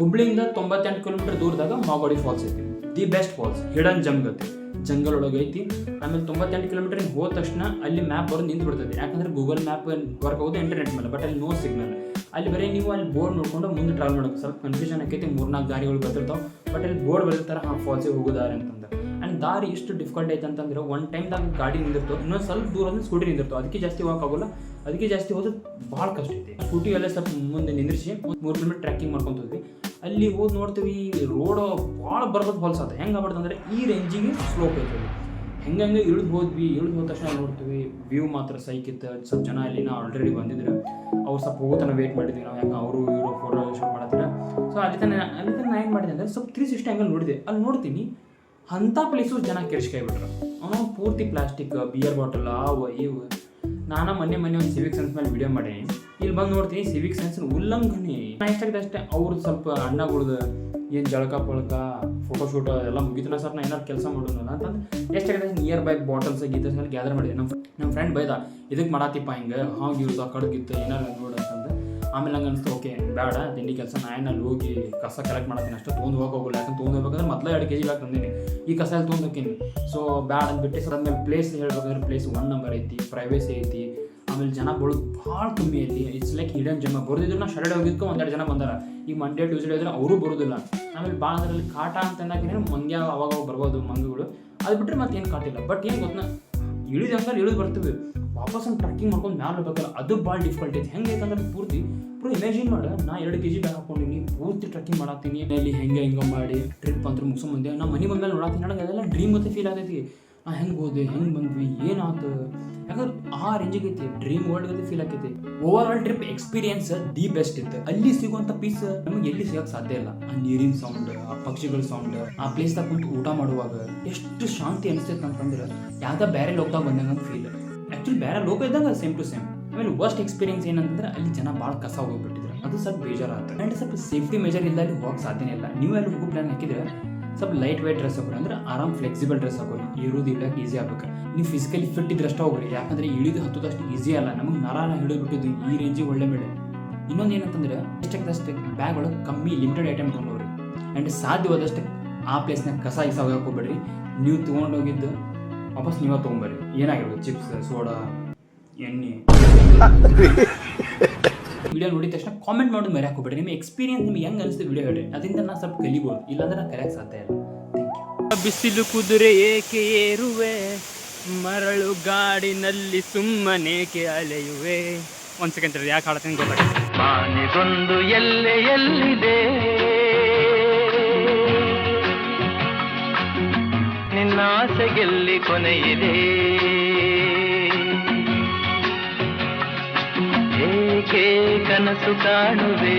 ಹುಬ್ಳಿಯಿಂದ 98 kilometre ದೂರದಾಗ Magodi falls ಐತಿ. The best falls, hidden ಜಮ್ ಗತಿ jungle ಒಳಗೆ ಐತಿ. ಆಮೇಲೆ 98 ಕಿಲೋಮೀಟರ್ ಹೋದ ತಕ್ಷಣ ಅಲ್ಲಿ ಮ್ಯಾಪ್ ಬರೋದು ನಿಂತು ಬಿಡ್ತದೆ. ಯಾಕಂದ್ರೆ ಗೂಗಲ್ ಮ್ಯಾಪ್ ವರ್ಕ್ ಆಗೋದು ಇಂಟರ್ನೆಟ್ ಮೇಲೆ, ಬಟ್ ಅಲ್ಲಿ ನೋ ಸಿಗ್ನಲ್. ಅಲ್ಲಿ ಬರೀ ನೀವು ಅಲ್ಲಿ ಬೋರ್ಡ್ ನೋಡ್ಕೊಂಡು ಮುಂದೆ ಟ್ರಾವೆಲ್ ಮಾಡೋಕೆ ಸ್ವಲ್ಪ ಕನ್ಫ್ಯೂಷನ್ ಆಕೈತಿ. 3-4 ದಾರಿಗಳು ಬರ್ತಿರ್ತಾವೆ, ಬಟ್ ಅಲ್ಲಿ ಬೋರ್ಡ್ ಬರೀತಾರೆ ಫಾಲ್ಸಿಗೆ ಹೋಗೋದಾರೆ ಅಂತಂದ್ರೆ. ಆ್ಯಂಡ್ ದಾರಿ ಎಷ್ಟು ಡಿಫಿಕಲ್ಟ್ ಐತೆ ಅಂತಂದ್ರೆ ಒಂದು ಟೈಮ್ದಾಗ ಗಾಡಿ ನಿಂದಿರ್ತವೆ, ಇನ್ನೊಂದು ಸ್ವಲ್ಪ ದೂರ ಅಂದ್ರೆ ಸ್ಕೂಟಿ ನಿಂದಿರ್ತವೆ. ಅದಕ್ಕೆ ಜಾಸ್ತಿ ಹೋಗೋಕ್ಕಾಗಲ್ಲ, ಅದಕ್ಕೆ ಜಾಸ್ತಿ ಹೋದ್ರೆ ಭಾಳ ಕಷ್ಟ ಐತಿ. ಸ್ಕೂಟಿ ಎಲ್ಲ ಸ್ವಲ್ಪ ಮುಂದೆ ನಿಂದಿರಿಸಿ 3 ಕಿಲೋಮೀಟರ್ ಟ್ರ್ಯಾಕಿಂಗ್ ಮಾಡ್ಕೊಂತ ಹೋದ್ವಿ. ಅಲ್ಲಿ ಹೋಗಿ ನೋಡ್ತೀವಿ ರೋಡ್ ಭಾಳ ಬರ್ಬೋದು ಹೊಲ್ಸ ಆತ. ಹೆಂಗೆ ಆಗ್ಬಾರ್ದಂದ್ರೆ ಈ ರೇಂಜಿಗೆ ಸ್ಲೋಪ್ ಐತೆ. ಹೆಂಗೆ ಇಳಿದು ಹೋದ ತಕ್ಷಣ ನೋಡ್ತೀವಿ ವ್ಯೂ ಮಾತ್ರ ಸೈಕಿತ್ತು. ಸ್ವಲ್ಪ ಜನ ಅಲ್ಲಿ ನಾವು ಆಲ್ರೆಡಿ ಬಂದಿದ್ರು, ಅವ್ರು ಸ್ವಲ್ಪ ಹೋಗೋತನ ವೇಟ್ ಮಾಡಿದ್ವಿ ನಾವು, ಯಾಕೆ ಅವರು ಇವರು ಫೋಟೋ ಶೂಟ್ ಮಾಡತ್ತಿರ. ಸೊ ಅಲ್ಲಿ ತನ ನಾ ಏನು ಮಾಡಿದೆ ಅಂದರೆ ಸ್ವಲ್ಪ 360 ಆ್ಯಂಗಲ್ ನೋಡಿದೆ. ಅಲ್ಲಿ ನೋಡ್ತೀನಿ ಅಂಥ ಪ್ಲೇಸು ಜನ ಕೆಡ್ಸ್ಕೊಬಿಟ್ರು. ಅವನು ಪೂರ್ತಿ ಪ್ಲಾಸ್ಟಿಕ್, ಬಿಯರ್ ಬಾಟಲ್, ಅವು ಇವು. ನಾನು ಮೊನ್ನೆ ಒಂದು ಸಿವಿಕ್ ಸೆನ್ಸ್ ಮೇಲೆ ವಿಡಿಯೋ ಮಾಡೀನಿ. ಇಲ್ಲಿ ಬಂದು ನೋಡ್ತೀನಿ ಸಿವಿಕ್ ಸೆನ್ಸ್ ಉಲ್ಲಂಘನೆ. ನಾ ಎಷ್ಟಾಗಿದೆ ಅಷ್ಟೇ. ಅವ್ರದ್ದು ಸ್ವಲ್ಪ ಅಣ್ಣಗಳ್ದು ಏನು ಜಳಕ ಪಳಕ ಫೋಟೋಶೂಟ್ ಎಲ್ಲ ಮುಗಿತನ ಸರ್, ನಾ ಏನಾರು ಕೆಲಸ ಮಾಡೋಣ ಅಂತಂದ್ರೆ ಎಷ್ಟಾಗಿದೆ ನಿಯರ್ ಬೈ ಬಾಟಲ್ಸ್ ಗೀತಸ್ ಮೇಲೆ ಗ್ಯಾದರ್ ಮಾಡಿದೆ. ನಮ್ಮ ಫ್ರೆಂಡ್ ಬೈದ, ಇದಕ್ಕೆ ಮಾಡತ್ತಿಪ್ಪ ಹಿಂಗೆ ಹಾಗೆ ಇವ್ದು ಕಡ್ಗಿತ್ತು ಏನಾರು ನೋಡು ಅಂತಂದು. ಆಮೇಲೆ ನಂಗೆ ಅನಿಸ್ತು ಓಕೆ ಬೇಡ ತಿಂಡಿ ಕೆಲಸ, ನಾನು ಅಲ್ಲಿ ಹೋಗಿ ಕಸ ಕಲೆಕ್ಟ್ ಮಾಡ್ತೀನಿ ಅಷ್ಟು, ತೊಗೊಂಡು ಹೋಗೋಲ್ಲ. ಯಾಕಂದ್ರೆ ತೊಗೊಂಡು ಹೋಗ್ಬೇಕಂದ್ರೆ ಮೊದಲೇ 2 kg ತಂದೀನಿ, ಈ ಕಸ ಎಲ್ಲ ತೊಗೊಂಡು ಹೋಗ್ತೀನಿ. ಸೊ ಬ್ಯಾಡ ಅಂದ್ಬಿಟ್ಟು ಸರ್ ಆದ್ಮೇಲೆ ಪ್ಲೇಸ್ ಹೇಳ್ಬೇಕಂದ್ರೆ ಪ್ಲೇಸ್ 1 ನಂಬರ್ ಐತಿ, ಪ್ರೈವೇಸಿ ಐತಿ. ಆಮೇಲೆ ಜನ ಬರೋದು ಭಾಳ ಕಮ್ಮಿ ಐತಿ. ಇಟ್ಸ್ ಲೈಕ್ ಹಿಡನ್ ಜಮ್. ಬರೋದಿದ್ರು ನಾ ಶರಡೆ ಹೋಗಿದ್ಕೊ 1-2 ಜನ ಬಂದಾರ. ಈಗ ಮಂಡ್ಯ ಟ್ಯೂಸ್ಡೇ ಇದ್ರೆ ಅವರು ಬರೋದಿಲ್ಲ. ಆಮೇಲೆ ಭಾಳ ಅದರಲ್ಲಿ ಕಾಟ ಅಂತ ಅನ್ನೋಕೆ ಮಂಗ್ಯ ಅವಾಗ ಬರ್ಬೋದು ಮಂಗಗಳು, ಅದು ಬಿಟ್ಟರೆ ಮತ್ತೆ ಏನು ಕಾಟಿಲ್ಲ. ಬಟ್ ಏನು ಗೊತ್ತಾ, ಇಳಿದು ಬರ್ತೀವಿ ವಾಪಸ್ ಒಂದು ಟ್ರಕ್ಕಿಂಗ್ ಮಾಡ್ಕೊಂಡು ಮ್ಯಾಲೆ ಹೋಗ್ಬೇಕಲ್ಲ, ಅದು ಭಾಳ ಡಿಫಿಕಲ್ಟ್ ಐತಿ. ಹೆಂಗೆ ಐತಂದ್ರೆ ಪೂರ್ತಿ ಇಮ್ಯಾಜಿನ್ ಮಾಡ, ನಾ 2 kg ಬ್ಯಾಗ್ ಹಾಕೊಂಡಿನಿ, ಪೂರ್ತಿ ಟ್ರಕ್ಕಿಂಗ್ ಮಾಡತ್ತೀನಿ. ಅಲ್ಲಿ ಹೆಂಗೆ ಮಾಡಿ ಟ್ರಿಪ್ ಅಂತ ಮುಗಿಸ್ಕೊಂಬಂದೆ. ನಾ ಮನೆ ಬಂದ್ಮೇಲೆ ನೋಡತ್ತೀನಿ, ನನಗೆ ಅದೆಲ್ಲ ಡ್ರೀಮ್ ಮತ್ತೆ ಫೀಲ್ ಆಗೈತಿ. ನಾ ಹೆಂಗೆ ಹೋದೆ, ಹೆಂಗೆ ಬಂದ್ವಿ, ಏನಾಯ್ತು, ಯಾಕಂದ್ರೆ ಆ ರೇಂಜಿಗೆ ಐತಿ, ಡ್ರೀಮ್ ವರ್ಲ್ಡ್ ಗತಿ ಫೀಲ್ ಆಕೈತಿ. Over all trip experience the best ಇತ್ತು. ಅಲ್ಲಿ ಸಿಗುವಂಥ ಪೀಸ್ ನಮಗೆ ಎಲ್ಲಿ ಸಿಗೋಕ್ಕೆ ಸಾಧ್ಯ ಇಲ್ಲ. ಆ ನೀರಿನ ಸೌಂಡ್, ಆ ಪಕ್ಷಿಗಳ ಸೌಂಡ್, ಆ ಪ್ಲೇಸ್ದಾಗ ಕುಂತು ಊಟ ಮಾಡುವಾಗ ಎಷ್ಟು ಶಾಂತಿ ಅನಿಸ್ತೈತೆ ಅಂತಂದ್ರೆ ಯಾವ್ದೋ ಬೇರೆ ಲೋಕದಾಗ ಬಂದಂಗೆ ಫೀಲ್. ಆ್ಯಕ್ಚುಲಿ ಬೇರೆ ಲೋಕ ಇದ್ದಾಗ ಸೇಮ್ ಟು ಸೇಮ್. ಆಮೇಲೆ ವರ್ಸ್ಟ್ ಎಕ್ಸ್ಪೀರಿಯನ್ಸ್ ಏನಂತಂದ್ರೆ ಅಲ್ಲಿ ಜನ ಭಾಳ ಕಸ ಹೋಗ್ಬಿಟ್ಟಿದ್ರು, ಅದು ಸ್ವಲ್ಪ ಬೇಜಾರಾಗುತ್ತೆ. ಆ್ಯಂಡ್ ಸ್ವಲ್ಪ ಸೇಫ್ಟಿ ಮೆಜರ್ ಇಲ್ಲ ಅಲ್ಲಿ ಹೋಗಕ್ಕೆ ಸಾಧ್ಯನೇ ಇಲ್ಲ. ನೀವು ಅಲ್ಲಿ ಹೋಗೋ ಪ್ಲಾನ್ ಹಾಕಿದ್ರೆ ಸ್ವಲ್ಪ ಲೈಟ್ ವೇಟ್ ಡ್ರೆಸ್ ಹಾಕೋರಿ, ಅಂದ್ರೆ ಆರಾಮ್ ಫ್ಲೆಕ್ಸಿಬಲ್ ಡ್ರೆಸ್ ಹಾಕೋರಿ. ಇರೋದು ಇಲ್ಲಕ್ಕೆ ಈಸಿ ಆಗ್ಬೇಕು. ನೀವು ಫಿಸಿಕಲಿ ಫಿಟ್ ಇದ್ರಷ್ಟು ಹೋಗ್ರಿ, ಯಾಕಂದ್ರೆ ಇಳಿದು ಹತ್ತೋದಷ್ಟು ಈಸಿ ಅಲ್ಲ. ನಮಗೆ ನರ ಹಿಡಿದ್ಬಿಟ್ಟಿದ್ವಿ ಈ ರೇಂಜಿಗೆ ಒಳ್ಳೆ ಮೇಲೆ. ಇನ್ನೊಂದು ಏನಂತಂದ್ರೆ ಎಷ್ಟಾಗ್ತಷ್ಟು ಬ್ಯಾಗ್ ಒಳಗೆ ಕಮ್ಮಿ ಲಿಮಿಟೆಡ್ ಐಟಮ್ ತೊಗೊಂಡೋಗ್ರಿ. ಆ್ಯಂಡ್ ಸಾಧ್ಯವಾದಷ್ಟು ಆ ಪ್ಲೇಸ್ನಾಗ ಕಸ ಹೋಗಕ್ಕೆ ಹೋಗ್ಬೇಡ್ರಿ. ನೀವು ತೊಗೊಂಡೋಗಿದ್ದು ವಾಪಸ್ ನೀವೇ ತೊಗೊಂಬರ್ರಿ. ಏನಾಗಿರ್ಬೋದು ಚಿಪ್ಸ್, ಸೋಡಾ, ಎಣ್ಣೆ. ವಿಡಿಯೋ ನೋಡಿದ ತಕ್ಷಣ ಕಾಮೆಂಟ್ ಮಾಡೋದು ಮರ್ಯಾಕೆ ಹೋಗ್ಬೇಡ್ರಿ. ನಿಮ್ಮ ಎಕ್ಸ್ಪೀರಿಯನ್ಸ್ ನಿಮ್ಗೆ ಹೆಂಗೆ ಅನಿಸ್ತು ವಿಡಿಯೋ ಹೇಳಿ, ಅದರಿಂದ ನಾನು ಸ್ವಲ್ಪ ಕಲಿಬೋದು. ಇಲ್ಲಾಂದ್ರೆ ನಾನು ಕಲಿಯಕ್ಕೆ ಸಾಧ್ಯ ಇಲ್ಲ. Thank you. ಬಿಸಿಲು ಕುದುರೆ ಏಕೆ ಏರುವೆ, ಮರಳು ಗಾಡಿನಲ್ಲಿ ಸುಮ್ಮನೇಕೆ ಅಲೆಯುವೆ. ಒಂದು ಸೆಕೆಂಡ್ ರೀ, ಯಾಕೆ ಹಾಡ್ತೀನಿ ಗೊತ್ತಾಗ್ತದೆ. ಮಾನಿಗೊಂದು ಎಲ್ಲಿದೆ ನಿನ್ನ ಆಸೆಗೆಲ್ಲಿ ಕೊನೆಯಿದೆ, ಏಕೆ ಕನಸು ಕಾಣುವೆ